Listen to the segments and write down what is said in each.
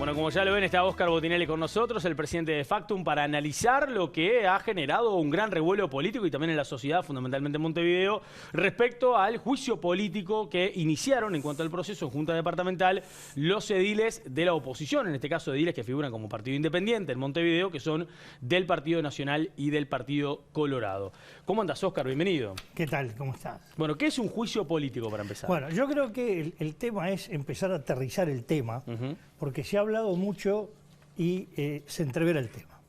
Bueno, como ya lo ven, está Óscar Botinelli con nosotros, el presidente de Factum, para analizar lo que ha generado un gran revuelo político y también en la sociedad, fundamentalmente en Montevideo, respecto al juicio político que iniciaron en cuanto al proceso en Junta Departamental los ediles de la oposición, en este caso ediles que figuran como partido independiente en Montevideo, que son del Partido Nacional y del Partido Colorado. ¿Cómo andas, Óscar? Bienvenido. ¿Qué tal? ¿Cómo estás? Bueno, ¿qué es un juicio político para empezar? Bueno, yo creo que el tema es empezar a aterrizar el tema, porque se ha hablado mucho y se entrevera el tema.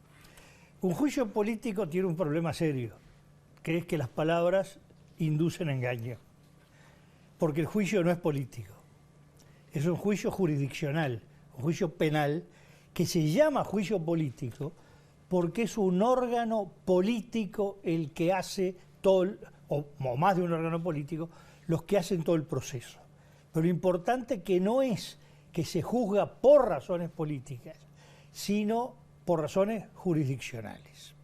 Un juicio político tiene un problema serio, que es que las palabras inducen engaño, porque el juicio no es político, es un juicio jurisdiccional, un juicio penal, que se llama juicio político porque es un órgano político el que hace todo, o más de un órgano político, los que hacen todo el proceso. Pero lo importante que no es que se juzga por razones políticas, sino por razones jurisdiccionales.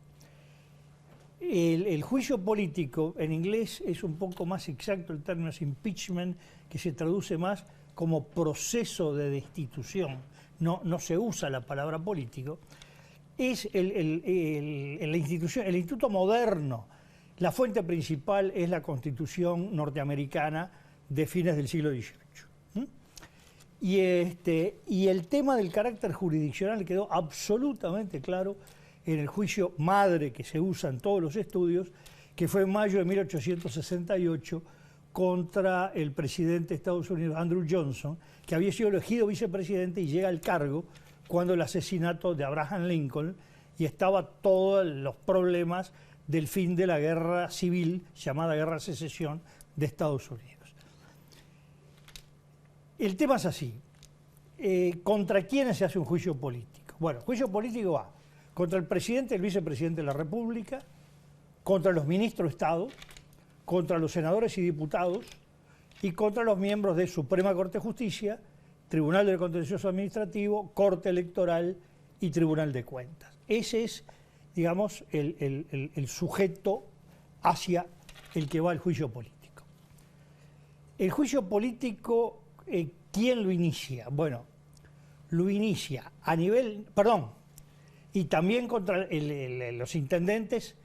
El juicio político, en inglés es un poco más exacto, el término es impeachment, que se traduce más como proceso de destitución, no se usa la palabra político, es el instituto moderno. La fuente principal es la Constitución norteamericana de fines del siglo XVIII. Y el tema del carácter jurisdiccional quedó absolutamente claro en el juicio madre que se usa en todos los estudios, que fue en mayo de 1868 contra el presidente de Estados Unidos, Andrew Johnson, que había sido elegido vicepresidente y llega al cargo cuando el asesinato de Abraham Lincoln, y estaba todos los problemas del fin de la guerra civil, llamada Guerra de Secesión, de Estados Unidos. El tema es así. ¿Contra quiénes se hace un juicio político? Bueno, el juicio político va contra el presidente y el vicepresidente de la República, contra los ministros de Estado, contra los senadores y diputados y contra los miembros de Suprema Corte de Justicia, Tribunal del Contencioso Administrativo, Corte Electoral y Tribunal de Cuentas. Ese es, digamos, el sujeto hacia el que va el juicio político. El juicio político, ¿quién lo inicia? Bueno, lo inicia a nivel, y también contra los intendentes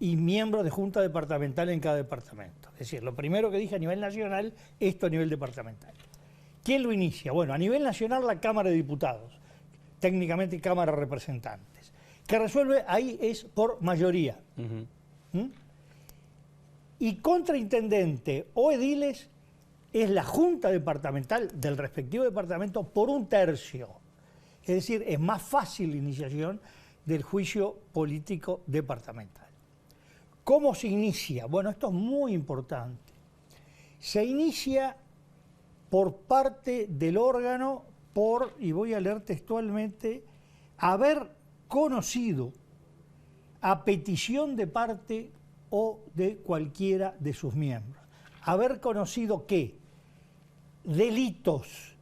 y miembros de junta departamental en cada departamento. Es decir, lo primero que dije a nivel nacional, esto a nivel departamental. ¿Quién lo inicia? Bueno, a nivel nacional la Cámara de Diputados, técnicamente Cámara de Representantes, que resuelve ahí es por mayoría. Y contra intendente o ediles es la junta departamental del respectivo departamento por 1/3. Es decir, es más fácil la iniciación del juicio político departamental. ¿Cómo se inicia? Bueno, esto es muy importante. Se inicia por parte del órgano y voy a leer textualmente, haber conocido a petición de parte o de cualquiera de sus miembros. Haber conocido que delitos,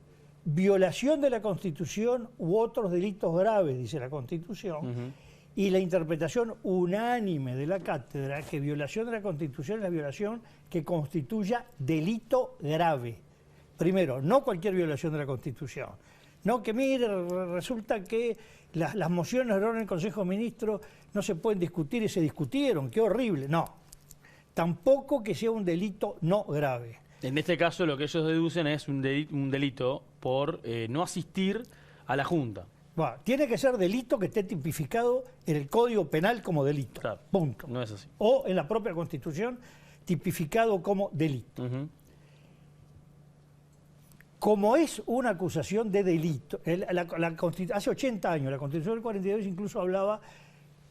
violación de la Constitución u otros delitos graves, dice la Constitución, y la interpretación unánime de la cátedra, que violación de la Constitución es la violación que constituya delito grave. Primero, no cualquier violación de la Constitución. No, que mire, resulta que las mociones de orden del Consejo de Ministros no se pueden discutir y se discutieron, qué horrible. No, tampoco que sea un delito no grave. En este caso lo que ellos deducen es un delito por no asistir a la Junta. Bueno, tiene que ser delito que esté tipificado en el Código Penal como delito, claro, punto. No es así. O en la propia Constitución tipificado como delito. Como es una acusación de delito, hace 80 años la Constitución del 42 incluso hablaba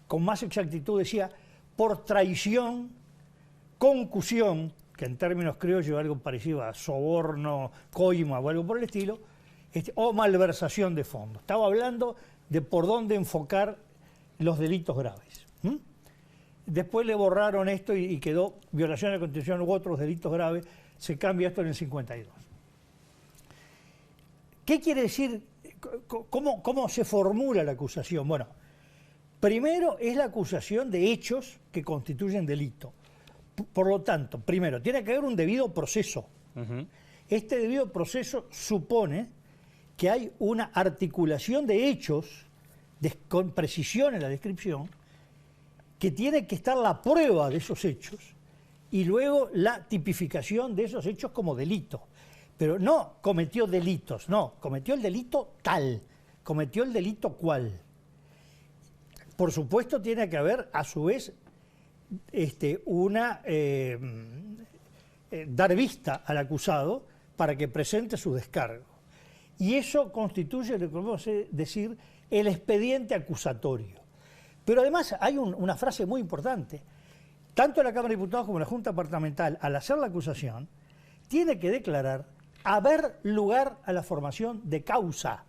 con más exactitud, decía por traición, concusión, que en términos criollos es algo parecido a soborno, coima o algo por el estilo, o malversación de fondos. Estaba hablando de por dónde enfocar los delitos graves. Después le borraron esto y quedó violación de la Constitución u otros delitos graves, se cambia esto en el 52. ¿Qué quiere decir? ¿Cómo se formula la acusación? Bueno, primero es la acusación de hechos que constituyen delito. Por lo tanto, primero, tiene que haber un debido proceso. Este debido proceso supone que hay una articulación de hechos con precisión en la descripción, que tiene que estar la prueba de esos hechos y luego la tipificación de esos hechos como delito. Pero no cometió delitos, no, cometió el delito tal, cometió el delito cual. Por supuesto tiene que haber a su vez dar vista al acusado para que presente su descargo. Y eso constituye lo que podemos decir el expediente acusatorio. Pero además hay una frase muy importante. Tanto la Cámara de Diputados como la Junta Departamental, al hacer la acusación, tiene que declarar haber lugar a la formación de causa.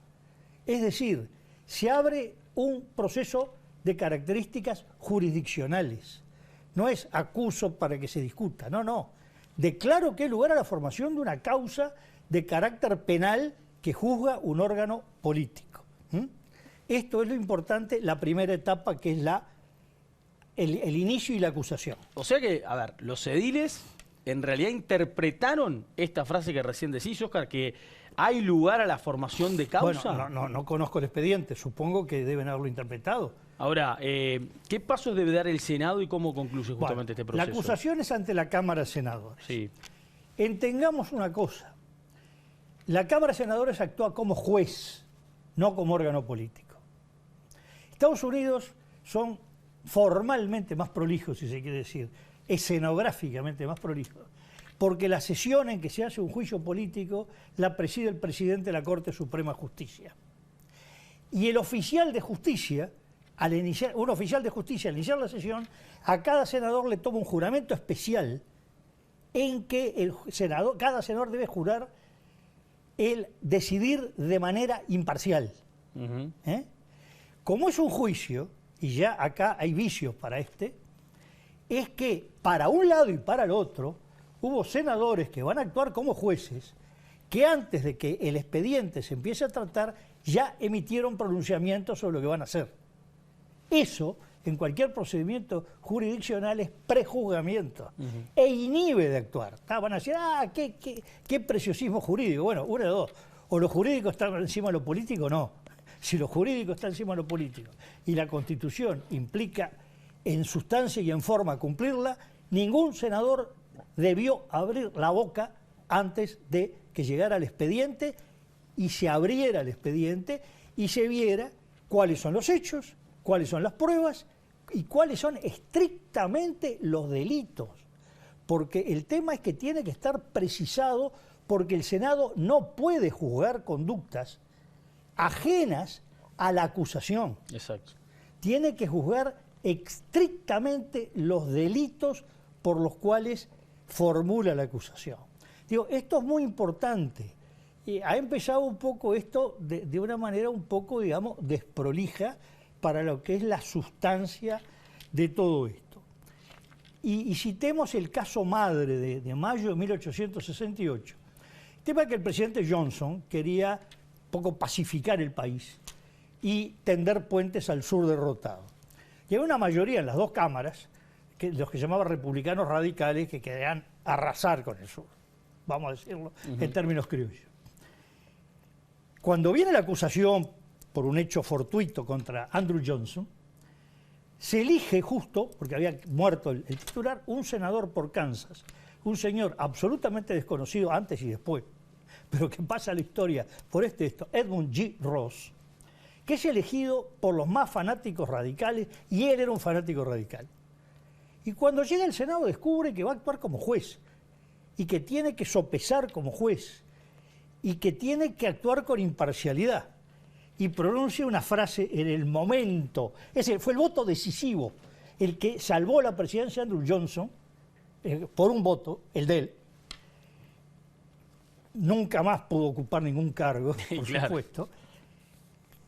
Es decir, se abre un proceso de características jurisdiccionales. No es acuso para que se discuta, no. Declaro que hay lugar a la formación de una causa de carácter penal que juzga un órgano político. Esto es lo importante, la primera etapa, que es el inicio y la acusación. O sea que, a ver, los ediles en realidad interpretaron esta frase que recién decís, Óscar, que hay lugar a la formación de causa. Bueno, no conozco el expediente, supongo que deben haberlo interpretado. Ahora, ¿qué pasos debe dar el Senado y cómo concluye justamente este proceso? La acusación es ante la Cámara de Senadores. Sí. Entendamos una cosa, la Cámara de Senadores actúa como juez, no como órgano político. Estados Unidos son formalmente más prolijos, si se quiere decir, escenográficamente más prolijos, porque la sesión en que se hace un juicio político la preside el presidente de la Corte Suprema de Justicia. Y el oficial de justicia, al iniciar la sesión, a cada senador le toma un juramento especial en que cada senador debe jurar el decidir de manera imparcial. Como es un juicio, y ya acá hay vicios para es que para un lado y para el otro hubo senadores que van a actuar como jueces que antes de que el expediente se empiece a tratar ya emitieron pronunciamientos sobre lo que van a hacer. Eso, en cualquier procedimiento jurisdiccional, es prejuzgamiento e inhibe de actuar. Van a decir, qué preciosismo jurídico. Bueno, una de dos, o lo jurídico está encima de lo político o no. Si lo jurídico está encima de lo político y la Constitución implica en sustancia y en forma cumplirla, ningún senador debió abrir la boca antes de que llegara el expediente y se abriera el expediente y se viera cuáles son los hechos, cuáles son las pruebas y cuáles son estrictamente los delitos. Porque el tema es que tiene que estar precisado, porque el Senado no puede juzgar conductas ajenas a la acusación. Exacto. Tiene que juzgar estrictamente los delitos por los cuales formula la acusación. Digo, esto es muy importante. Ha empezado un poco esto de una manera un poco, digamos, desprolija para lo que es la sustancia de todo esto. Y citemos el caso madre de mayo de 1868. El tema es que el presidente Johnson quería un poco pacificar el país y tender puentes al sur derrotado. Y había una mayoría en las dos cámaras, los que llamaban republicanos radicales, que querían arrasar con el sur, vamos a decirlo en términos criollos. Cuando viene la acusación por un hecho fortuito contra Andrew Johnson, se elige justo, porque había muerto el titular, un senador por Kansas, un señor absolutamente desconocido antes y después, pero que pasa a la historia por Edmund G. Ross, que es elegido por los más fanáticos radicales, y él era un fanático radical. Y cuando llega al Senado descubre que va a actuar como juez, y que tiene que sopesar como juez, y que tiene que actuar con imparcialidad. Y pronuncia una frase en el momento. Ese fue el voto decisivo, el que salvó la presidencia de Andrew Johnson, por un voto, el de él. Nunca más pudo ocupar ningún cargo, por supuesto,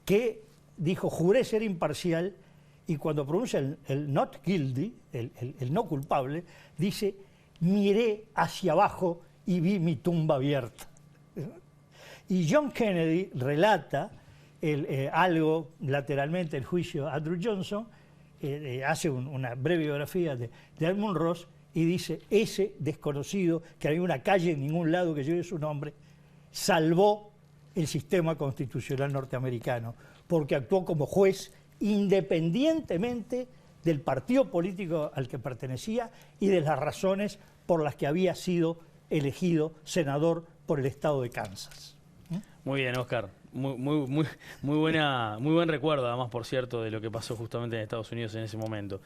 que dijo, juré ser imparcial, y cuando pronuncia el not guilty, el no culpable, dice, miré hacia abajo y vi mi tumba abierta. Y John Kennedy relata algo lateralmente el juicio a Andrew Johnson, hace una breve biografía de Edmund Ross y dice, ese desconocido, que había una calle en ningún lado que lleve su nombre, salvó el sistema constitucional norteamericano, porque actuó como juez independientemente del partido político al que pertenecía y de las razones por las que había sido elegido senador por el estado de Kansas. Muy bien, Oscar. Muy buen recuerdo, además, por cierto, de lo que pasó justamente en Estados Unidos en ese momento.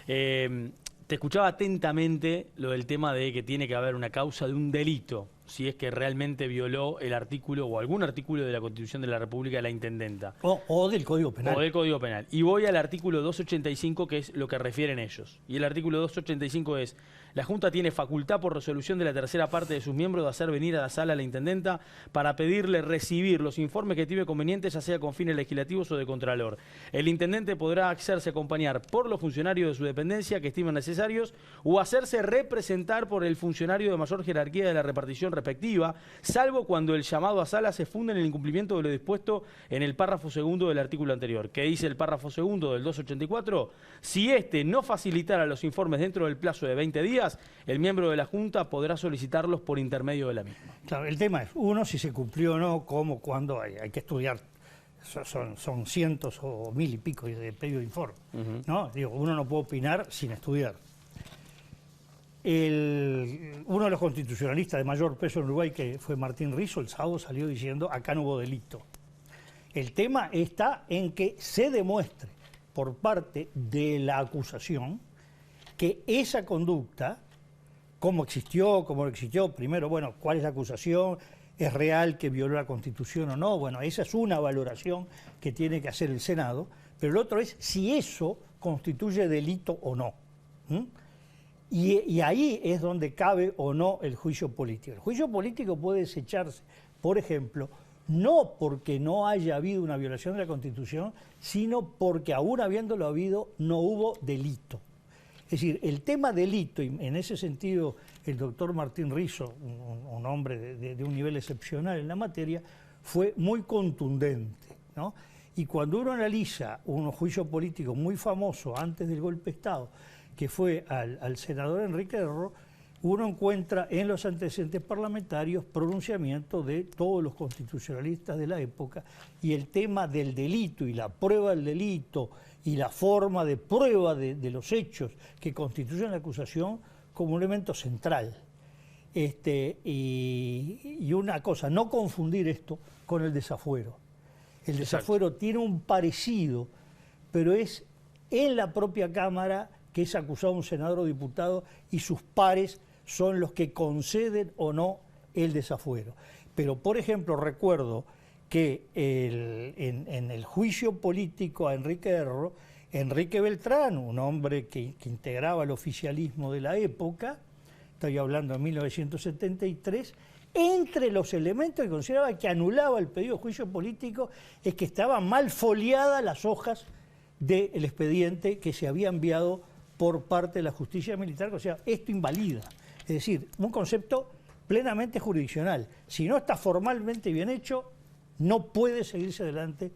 Te escuchaba atentamente lo del tema de que tiene que haber una causa de un delito, si es que realmente violó el artículo o algún artículo de la Constitución de la República de la Intendenta. O del Código Penal. O del Código Penal. Y voy al artículo 285, que es lo que refieren ellos. Y el artículo 285 es: la Junta tiene facultad por resolución de la tercera parte de sus miembros de hacer venir a la sala a la Intendenta para pedirle recibir los informes que estime convenientes, ya sea con fines legislativos o de Contralor. El Intendente podrá hacerse acompañar por los funcionarios de su dependencia que estimen necesarios o hacerse representar por el funcionario de mayor jerarquía de la repartición respectiva, salvo cuando el llamado a sala se funde en el incumplimiento de lo dispuesto en el párrafo segundo del artículo anterior. ¿Qué dice el párrafo segundo del 284? Si éste no facilitara los informes dentro del plazo de 20 días, el miembro de la Junta podrá solicitarlos por intermedio de la misma. Claro, el tema es, uno, si se cumplió o no, cómo, cuándo, hay que estudiar. Son cientos o mil y pico de pedidos de informe. ¿No? Digo, uno no puede opinar sin estudiar. Uno de los constitucionalistas de mayor peso en Uruguay, que fue Martín Rizo, el sábado salió diciendo: acá no hubo delito. El tema está en que se demuestre por parte de la acusación que esa conducta, cómo existió, cómo no existió, primero, bueno, cuál es la acusación, es real que violó la Constitución o no, bueno, esa es una valoración que tiene que hacer el Senado, pero el otro es si eso constituye delito o no. Y ahí es donde cabe o no el juicio político. El juicio político puede desecharse, por ejemplo, no porque no haya habido una violación de la Constitución, sino porque aún habiéndolo habido, no hubo delito. Es decir, el tema delito, y en ese sentido el doctor Martín Rizo, un hombre de un nivel excepcional en la materia, fue muy contundente, ¿no? Y cuando uno analiza un juicio político muy famoso antes del golpe de Estado, que fue al senador Enrique Erro, uno encuentra en los antecedentes parlamentarios pronunciamientos de todos los constitucionalistas de la época, y el tema del delito y la prueba del delito y la forma de prueba de los hechos que constituyen la acusación como un elemento central. Y una cosa, no confundir esto con el desafuero. El desafuero tiene un parecido, pero es en la propia Cámara que es acusado un senador o diputado y sus pares son los que conceden o no el desafuero. Pero, por ejemplo, recuerdo que en el juicio político a Enrique Erro, Enrique Beltrán, un hombre que integraba el oficialismo de la época, estoy hablando de 1973, entre los elementos que consideraba que anulaba el pedido de juicio político es que estaban mal foliadas las hojas del expediente que se había enviado por parte de la justicia militar, o sea, esto invalida. Es decir, un concepto plenamente jurisdiccional. Si no está formalmente bien hecho, no puede seguirse adelante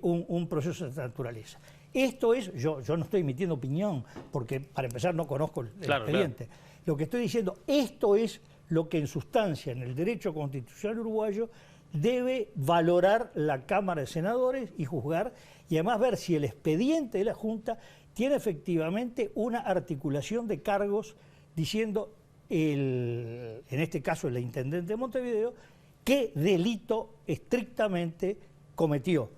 un proceso de esta naturaleza. Esto es, yo no estoy emitiendo opinión, porque para empezar no conozco el expediente. Claro. Lo que estoy diciendo, esto es lo que en sustancia en el derecho constitucional uruguayo debe valorar la Cámara de Senadores y juzgar, y además ver si el expediente de la Junta tiene efectivamente una articulación de cargos diciendo, en este caso el intendente de Montevideo, qué delito estrictamente cometió.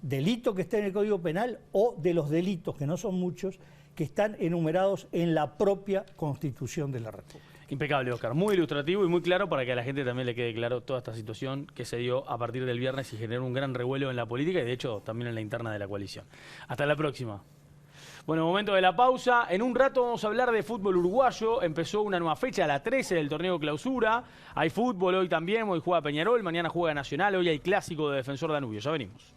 Delito que está en el Código Penal o de los delitos, que no son muchos, que están enumerados en la propia Constitución de la República. Impecable, Oscar. Muy ilustrativo y muy claro para que a la gente también le quede claro toda esta situación que se dio a partir del viernes y generó un gran revuelo en la política y de hecho también en la interna de la coalición. Hasta la próxima. Bueno, momento de la pausa. En un rato vamos a hablar de fútbol uruguayo. Empezó una nueva fecha, la 13 del torneo Clausura. Hay fútbol hoy también, hoy juega Peñarol, mañana juega Nacional, hoy hay clásico de Defensor Danubio. Ya venimos.